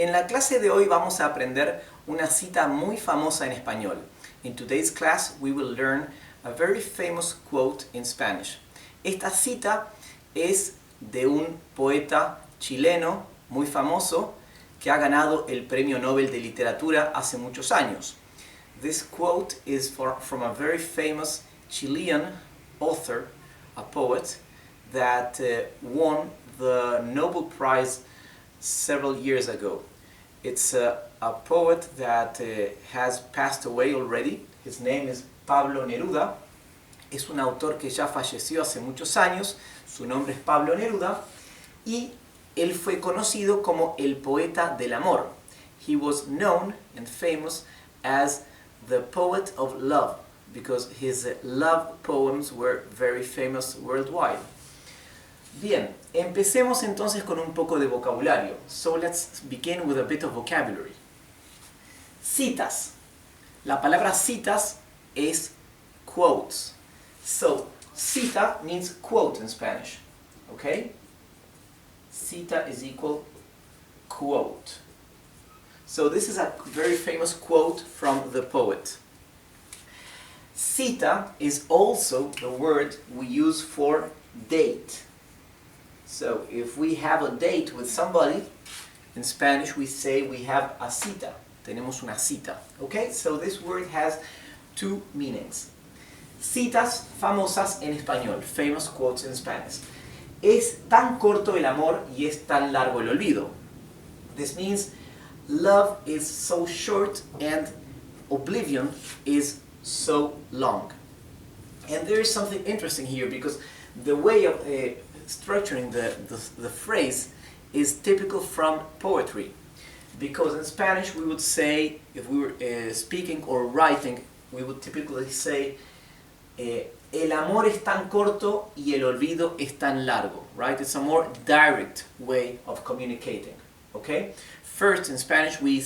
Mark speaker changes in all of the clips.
Speaker 1: En la clase de hoy vamos a aprender una cita muy famosa en español. In today's class we will learn a very famous quote in Spanish. Esta cita es de un poeta chileno muy famoso que ha ganado el Premio Nobel de Literatura hace muchos años. This quote is from a very famous Chilean author, a poet, that won the Nobel Prize several years ago. It's a poet that has passed away already. His name is Pablo Neruda. Es un autor que ya falleció hace muchos años. Su nombre es Pablo Neruda. Y él fue conocido como el poeta del amor. He was known and famous as the poet of love because his love poems were very famous worldwide. Bien, empecemos entonces con un poco de vocabulario. So let's begin with a bit of vocabulary. Citas. La palabra citas es quotes. So, cita means quote in Spanish. Okay? Cita is equal quote. So this is a very famous quote from the poet. Cita is also the word we use for date. So if we have a date with somebody, in Spanish we say we have a cita. Tenemos una cita. Okay? So this word has two meanings. Citas famosas en español. Famous quotes in Spanish. Es tan corto el amor y es tan largo el olvido. This means love is so short and oblivion is so long. And there is something interesting here because the way of structuring the phrase is typical from poetry. Because in Spanish we would say, if we were speaking or writing, we would typically say el amor es tan corto y el olvido es tan largo, right? It's a more direct way of communicating, okay? First, in Spanish, we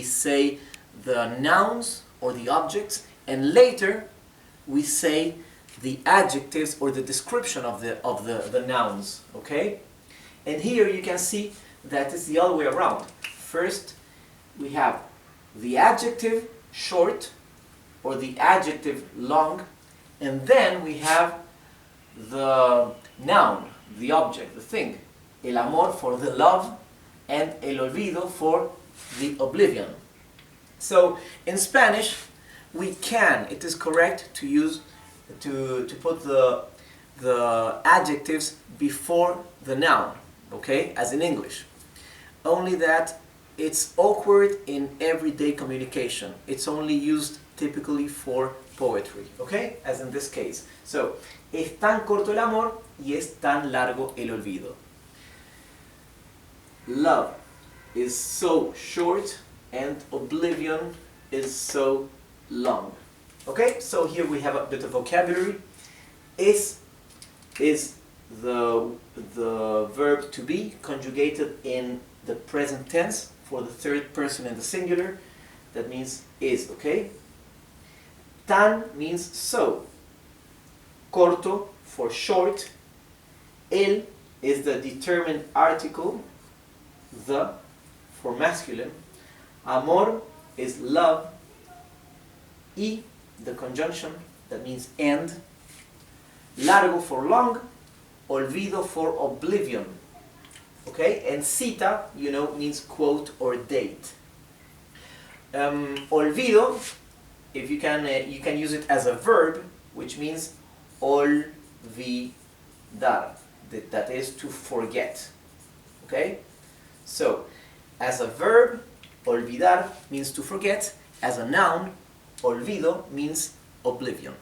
Speaker 1: say the nouns or the objects, and later we say the adjectives or the description of the nouns, okay? And here you can see that it's the other way around. First, we have the adjective short or the adjective long, and then we have the noun, the object, the thing. El amor for the love, and el olvido for the oblivion. So in Spanish, it is correct to use, to put the adjectives before the noun, okay, as in English. Only that it's awkward in everyday communication. It's only used typically for poetry, okay, as in this case. So, es tan corto el amor y es tan largo el olvido. Love is so short and oblivion is so long. Okay, so here we have a bit of vocabulary. Es the verb to be conjugated in the present tense for the third person in the singular. That means is, okay? Tan means so. Corto for short. El is the determined article, the for masculine. Amor is love. Y, the conjunction, that means and. Largo for long. Olvido for oblivion. Okay? And cita, you know, means quote or date. Olvido, if you can use it as a verb, which means olvidar, that is to forget. Okay? So, as a verb, olvidar means to forget. As a noun, olvido means oblivion.